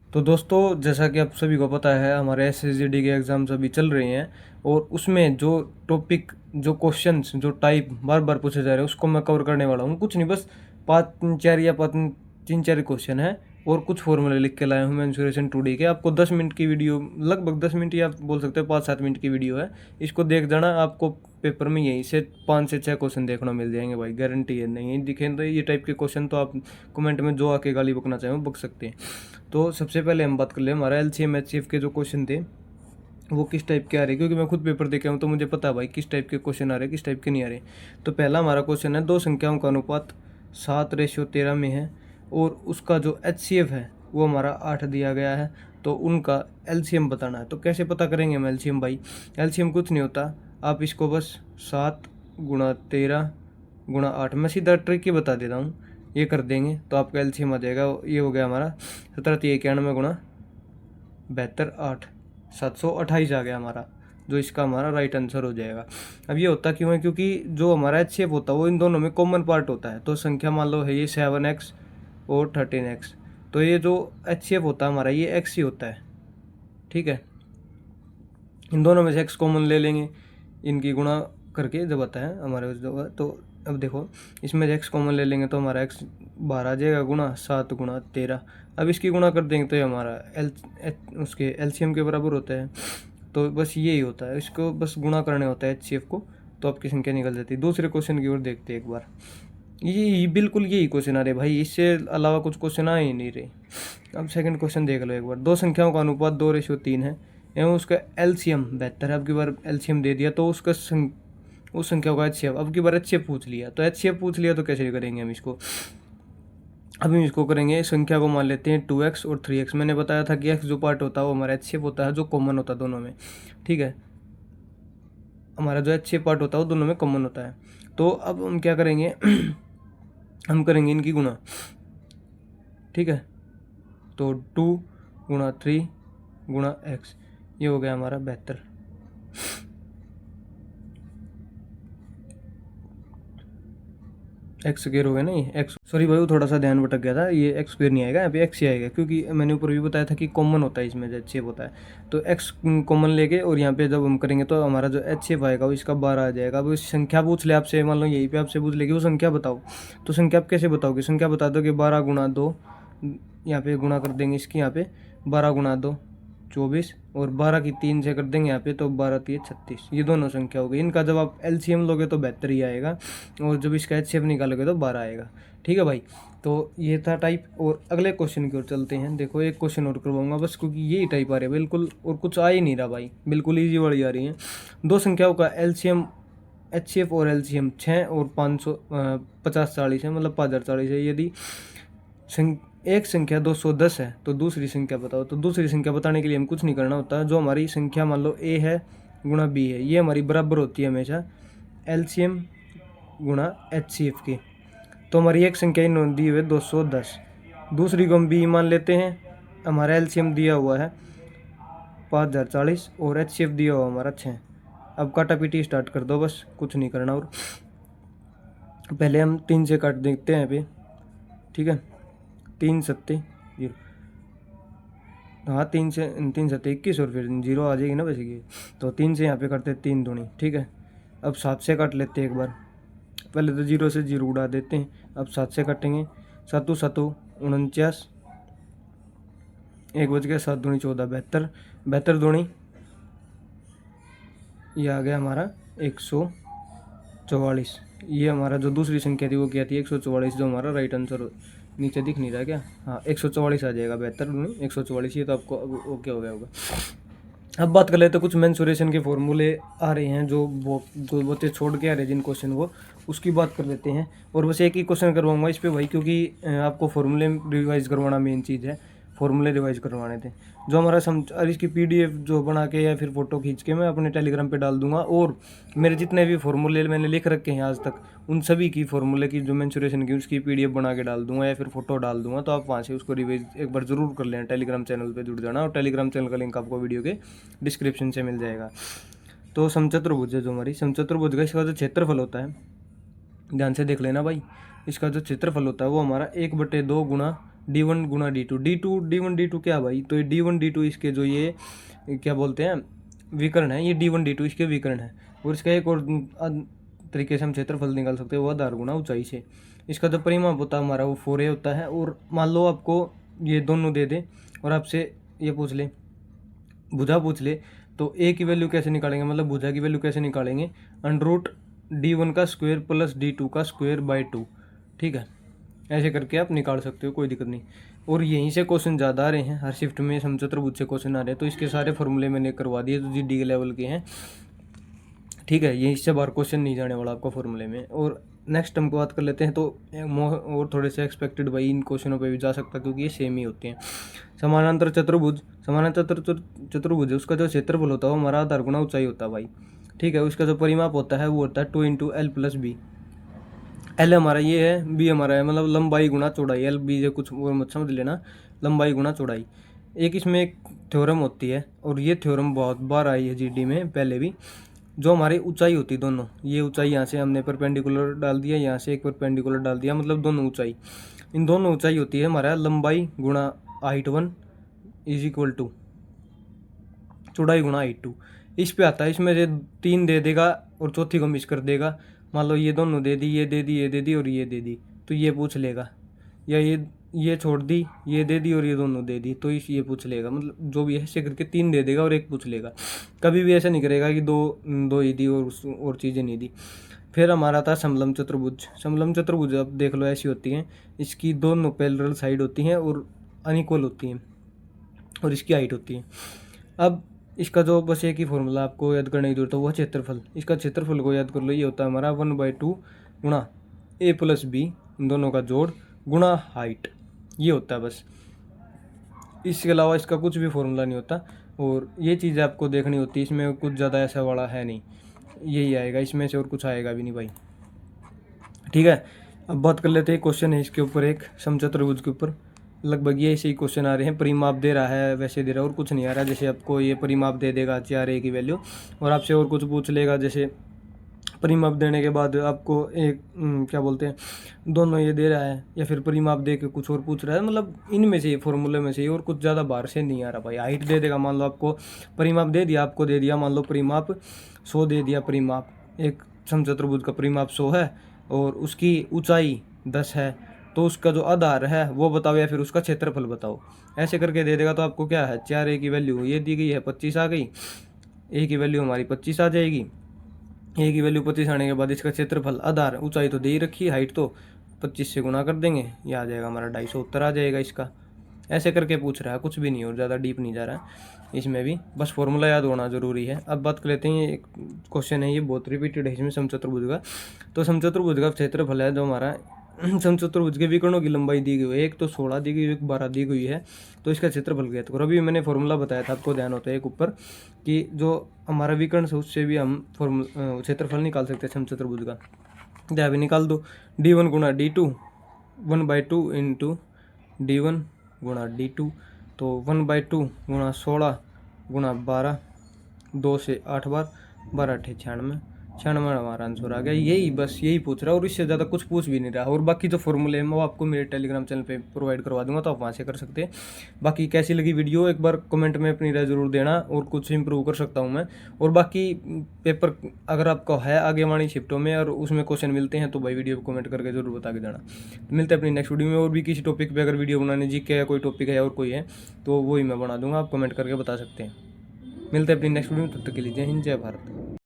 तो दोस्तों, जैसा कि आप सभी को पता है, हमारे एसएसजीडी के एग्ज़ाम्स अभी चल रहे हैं और उसमें जो टॉपिक, जो क्वेश्चंस, जो टाइप बार बार पूछे जा रहे हैं उसको मैं कवर करने वाला हूँ। कुछ नहीं, बस पाँच चार या पाँच तीन चार क्वेश्चन है और कुछ फॉर्मूले लिख के लाया हूँ मेंसुरेशन 2D के। आपको 10 मिनट की वीडियो, लगभग 10 मिनट, या आप बोल सकते हैं 5-7 मिनट की वीडियो है। इसको देख जाना, आपको पेपर में यहीं से 5 से 6 क्वेश्चन देखना मिल जाएंगे भाई, गारंटी है। नहीं दिखे तो ये टाइप के क्वेश्चन तो आप कमेंट में जो आके गाली बकना चाहें वो बक सकते हैं। तो सबसे पहले हम बात कर ले, हमारा एलसीएम एचसीएफ के जो क्वेश्चन थे वो किस टाइप के आ रहे हैं, क्योंकि मैं खुद पेपर देखे हूँ तो मुझे पता है भाई किस टाइप के क्वेश्चन आ रहे हैं, किस टाइप के नहीं आ रहे। तो पहला हमारा क्वेश्चन है, दो संख्याओं का अनुपात 7:13 में है और उसका जो एचसीएफ है वो हमारा 8 दिया गया है, तो उनका एलसीएम बताना है। तो कैसे पता करेंगे हम एलसीएम भाई? एलसीएम कुछ नहीं होता, आप इसको बस 7 × 13 × 8, मैं सीधा ट्रिक ही बता देता हूँ, ये कर देंगे तो आपका एलसीएम आ जाएगा। ये हो गया हमारा 17×91 × 72 8, 728 आ गया हमारा, जो इसका हमारा राइट आंसर हो जाएगा। अब ये होता क्यों है? क्योंकि जो हमारा एच शेप होता है वो इन दोनों में कॉमन पार्ट होता है। तो संख्या मान लो है ये 7x और 13x, तो ये जो एच शेप होता है हमारा ये x ही होता है, ठीक है। इन दोनों में से x कॉमन ले लेंगे, इनकी गुणा करके जब आता है हमारे जो, तो अब देखो इसमें से x कॉमन ले लेंगे तो हमारा x बाहर आ जाएगा, गुणा 7 × 13। अब इसकी गुणा कर देंगे तो ये हमारा उसके एलसीएम के बराबर होता है। तो बस यही होता है, इसको बस गुणा करने होता है एचसीएफ को, तो आपकी संख्या निकल जाती है। दूसरे क्वेश्चन की ओर देखते हैं एक बार। ये बिल्कुल यही क्वेश्चन आ रहे भाई, इससे अलावा कुछ क्वेश्चन आ ही नहीं रहे। अब सेकंड क्वेश्चन देख लो एक बार। दो संख्याओं का अनुपात 2:3 है एवं उसका एलसीएम 72 है। अब की बार एलसीएम दे दिया तो उसका उस संख्या का एचसीएफ, अब की बार एचसीएफ पूछ लिया। तो एचसीएफ पूछ लिया तो कैसे करेंगे हम इसको? अब हम इसको करेंगे, संख्या को मान लेते हैं 2x और 3x। मैंने बताया था कि x जो पार्ट होता है वो हमारा एचसीएफ होता है, जो कॉमन होता है दोनों में, ठीक है। हमारा जो एचसीएफ पार्ट होता है वो दोनों में कॉमन होता है। तो अब हम क्या करेंगे हम करेंगे इनकी गुणा, ठीक है। तो 2 × 3 × x, ये हो गया हमारा 72। एक्स स्क्वेयर हो गया ना, ये एक्स, सॉरी भाई वो थोड़ा सा ध्यान भटक गया था, ये एक्स स्क्वेयर नहीं आएगा, यहाँ पे एक्स ही आएगा, क्योंकि मैंने ऊपर भी बताया था कि कॉमन होता है इसमें जो एच शेप होता है। तो एक्स कॉमन लेके और यहाँ पे जब हम करेंगे तो हमारा जो एच शेप आएगा वो इसका 12 आ जाएगा। अब इस संख्या पूछ ले आपसे, मान लो यहीं पे आपसे पूछ लेगी वो संख्या बताओ, तो संख्या आप कैसे बताओगे? संख्या बता दो कि 12 × 2, यहाँ पे गुणा कर देंगे इसकी, यहाँ पे 12 × 2 24 और 12 की 3 से कर देंगे यहाँ पे, तो 12×3 36। ये दोनों संख्या हो गई, इनका जब आप एलसीएम लोगे तो 72 ही आएगा और जब इसका एचसीएफ निकालोगे तो 12 आएगा, ठीक है भाई। तो ये था टाइप, और अगले क्वेश्चन की ओर चलते हैं। देखो एक क्वेश्चन और करवाऊंगा बस, क्योंकि यही टाइप आ रहे हैं बिल्कुल, और कुछ आ ही नहीं रहा भाई, बिल्कुल ईजी वाली आ रही है। दो संख्याओं का एलसीएम, एचसीएफ और एलसीएम 6 और 550 40 है, मतलब 5040 है। यदि एक संख्या 210 है तो दूसरी संख्या बताओ। तो दूसरी संख्या बताने के लिए हम कुछ नहीं करना होता, जो हमारी संख्या मान लो a है गुणा b है, ये हमारी बराबर होती है हमेशा एलसीएम गुणा एचसीएफ की। तो हमारी एक संख्या इन्होंने दी हुई 210, दूसरी को हम b मान लेते हैं। हमारा एलसीएम दिया हुआ है 5040 और एचसीएफ दिया हुआ हमारा 6। अब काटा पीटी स्टार्ट कर दो, बस कुछ नहीं करना। और पहले हम 3 से काट देखते हैं पे, ठीक है। 3 7 0, हाँ 3 7 21 और फिर 0 आ जाएगी ना वैसे की। तो 3 से यहाँ पे करते 3 दूनी, ठीक है। अब 7 से काट लेते हैं एक बार, पहले तो 0 से 0 उड़ा देते हैं, अब 7 से काटेंगे। 7 7 49, 1 बच गया, 7 दूनी 14, 72, 72 दूनी ये आ गया हमारा 144। ये हमारा जो दूसरी संख्या थी वो क्या थी? 144, जो हमारा राइट आंसर नीचे दिख नहीं रहा क्या? हाँ 144 आ जाएगा, 72 नहीं 144, ये तो आपको ओके हो गया होगा। अब बात कर लेते हैं, कुछ मेंसुरेशन के फॉर्मूले आ रहे हैं जो बच्चे छोड़ के आ रहे हैं जिन क्वेश्चन वो, उसकी बात कर लेते हैं। और बस एक ही क्वेश्चन करवाऊंगा इस पे भाई, क्योंकि आपको फॉर्मूले रिवाइज करवाना मेन चीज़ है, फॉर्मूले रिवाइज करवाने थे। जो हमारा और इसकी पीडीएफ जो बना के या फिर फ़ोटो खींच के मैं अपने टेलीग्राम पे डाल दूंगा, और मेरे जितने भी फॉर्मूले मैंने लिख रखे हैं आज तक उन सभी की फॉर्मूले की जो मेंसुरेशन की उसकी पीडीएफ बना के डाल दूंगा या फिर फोटो डाल दूंगा। तो आप वहाँ से उसको रिवाइज एक बार ज़रूर कर लेना, टेलीग्राम चैनल पर जुड़ जाना, और टेलीग्राम चैनल का लिंक आपको वीडियो के डिस्क्रिप्शन से मिल जाएगा। तो समचतुर्भुज है जो हमारी समचतुर्भुज का, इसका जो क्षेत्रफल होता है ध्यान से देख लेना भाई, इसका जो क्षेत्रफल होता है वो हमारा 1/2 गुणा D1 गुणा D2, D1 D2 क्या भाई, तो ये D1 D2 इसके जो ये क्या बोलते हैं विकर्ण है, ये D1 D2 इसके विकर्ण है। और इसका एक और तरीके से हम क्षेत्रफल निकाल सकते हैं, वो आधार गुणा ऊंचाई से। इसका जो परिमाप होता है हमारा वो 4a होता है। और मान लो आपको ये दोनों दे दे और आपसे ये पूछ ले, भुजा पूछ ले, तो a की वैल्यू कैसे निकालेंगे, मतलब भुजा की वैल्यू कैसे निकालेंगे, अंडर D1 का स्क्वायर प्लस D2 का स्क्वायर बाय 2, ठीक है। ऐसे करके आप निकाल सकते हो, कोई दिक्कत नहीं। और यहीं से क्वेश्चन ज़्यादा आ रहे हैं, हर शिफ्ट में समचतुर्भुज से क्वेश्चन आ रहे हैं, तो इसके सारे फॉर्मूले मैंने करवा दिए जो GD के लेवल के हैं, ठीक है। ये इससे बाहर क्वेश्चन नहीं जाने वाला आपको फॉर्मूले में। और नेक्स्ट हमको बात कर लेते हैं, तो और थोड़े से एक्सपेक्टेड भाई इन क्वेश्चनों पे भी जा सकता है क्योंकि ये सेम ही होते हैं। समानांतर चतुर्भुज, समानांतर चतुर्भुज है, उसका जो क्षेत्रफल होता है वो हमारा आधार गुणा ऊंचाई होता है भाई, ठीक है। उसका जो परिमाप होता है वो होता है 2 × L + B। L हमारा ये है, B हमारा है, मतलब लंबाई गुणा चौड़ाई। L B से कुछ और मत समझ लेना, लंबाई गुणा चौड़ाई। एक इसमें एक थ्योरम होती है और ये थ्योरम बहुत बार आई है GD में पहले भी, जो हमारी ऊंचाई होती है दोनों, ये ऊंचाई यहाँ से हमने परपेंडिकुलर डाल दिया, यहाँ से एक परपेंडिकुलर डाल दिया, मतलब दोनों ऊंचाई, इन दोनों ऊंचाई होती है हमारा लंबाई गुणा हाइट 1 = चौड़ाई गुणा हाइट 2। इस पे आता है, इसमें से 3 दे देगा और चौथी को मिस कर देगा। मान लो ये दोनों दे दी, ये दे दी, ये दे दी और ये दे दी, तो ये पूछ लेगा। या ये छोड़ दी, ये दे दी और ये दोनों दे दी, तो ये पूछ लेगा। मतलब जो भी है ऐसे करके 3 दे देगा और एक पूछ लेगा। कभी भी ऐसा नहीं करेगा कि दो ही दी और चीज़ें नहीं दी। फिर हमारा था समलम चतुर्भुज। समलम चतुर्भुज अब देख लो ऐसी होती हैं, इसकी दोनों पैरेलल साइड होती हैं और अनइक्वल होती हैं और इसकी हाइट होती है। अब इसका जो बस एक ही फॉर्मूला आपको याद करने की जरूरत है, वो क्षेत्रफल। इसका क्षेत्रफल को याद कर लो, ये होता है हमारा 1/2 गुणा A + B, इन दोनों का जोड़ गुणा हाइट, ये होता है बस। इसके अलावा इसका कुछ भी फॉर्मूला नहीं होता। और ये चीज़ आपको देखनी होती है, इसमें कुछ ज़्यादा ऐसा वाला है नहीं, यही आएगा इसमें से और कुछ आएगा भी नहीं भाई, ठीक है। अब बात कर लेते हैं, क्वेश्चन है इसके ऊपर एक समचतुर्भुज के ऊपर, लगभग ये ऐसे ही क्वेश्चन आ रहे हैं। परिमाप दे रहा है, वैसे दे रहा है और कुछ नहीं आ रहा। जैसे आपको ये परिमाप दे देगा 4a की वैल्यू और आपसे और कुछ पूछ लेगा, जैसे परिमाप देने के बाद आपको एक क्या बोलते हैं, दोनों ये दे रहा है या फिर परिमाप दे के कुछ और पूछ रहा है, मतलब इनमें से फॉर्मूले में से और कुछ ज़्यादा बाहर से नहीं आ रहा भाई। हाइट दे देगा, मान लो आपको परिमाप दे दिया, आपको दे दिया मान लो परिमाप 100 दे दिया। परिमाप एक समचतुर्भुज का परिमाप 100 है और उसकी ऊंचाई 10 है, तो उसका जो आधार है वो बताओ या फिर उसका क्षेत्रफल बताओ। ऐसे करके दे देगा तो आपको क्या है, 4a की वैल्यू ये दी गई है 25 आ गई, a की वैल्यू हमारी 25 आ जाएगी। a की वैल्यू 25 आने के बाद इसका क्षेत्रफल, आधार ऊंचाई तो दे ही रखी, हाइट तो 25 से गुना कर देंगे, ये आ जाएगा हमारा 250 उत्तर आ जाएगा इसका। ऐसे करके पूछ रहा है, कुछ भी नहीं और ज़्यादा डीप नहीं जा रहा है इसमें भी, बस फॉर्मूला याद होना ज़रूरी है। अब बात कर लेते हैं, एक क्वेश्चन है ये बहुत रिपीटेड है इसमें समचतुर्भुज का। तो समचतुर्भुज का क्षेत्रफल है जो हमारा समचतुर्भुज के विकर्णों की लंबाई दी गई है, एक तो 16 दी गई है, एक 12 दी गई है, तो इसका क्षेत्रफल ज्ञात करो। अभी मैंने फॉर्मूला बताया था, आपको ध्यान होता है एक ऊपर कि जो हमारा विकर्ण है उससे भी हम क्षेत्रफल निकाल सकते हैं समचतुर्भुज का। तो अभी निकाल दो, D1 गुणा D2 1/2 × D1 गुणा D2, तो 1/2 गुणा 16 गुणा 12, 2 से 8 बार, 12 × 8 = 96 हमारा आंसर आ गया। यही बस यही पूछ रहा है और इससे ज़्यादा कुछ पूछ भी नहीं रहा। और बाकी जो फॉर्मूले हैं वो आपको मेरे टेलीग्राम चैनल पे प्रोवाइड करवा दूंगा, तो आप वहाँ से कर सकते हैं। बाकी कैसी लगी वीडियो एक बार कमेंट में अपनी राय ज़रूर देना, और कुछ इंप्रूव कर सकता हूँ मैं। और बाकी पेपर अगर आपका है आगे वाली शिफ्टों में और उसमें क्वेश्चन मिलते हैं तो भाई वीडियो को कमेंट करके ज़रूर बता के जाना। मिलते हैं अपनी नेक्स्ट वीडियो में, और भी किसी टॉपिक पर अगर वीडियो बनाने जी के कोई टॉपिक है और कोई है तो वही मैं बना दूंगा, आप कमेंट करके बता सकते हैं। मिलते हैं अपनी नेक्स्ट वीडियो में, तब तक के लिए जय हिंद जय भारत।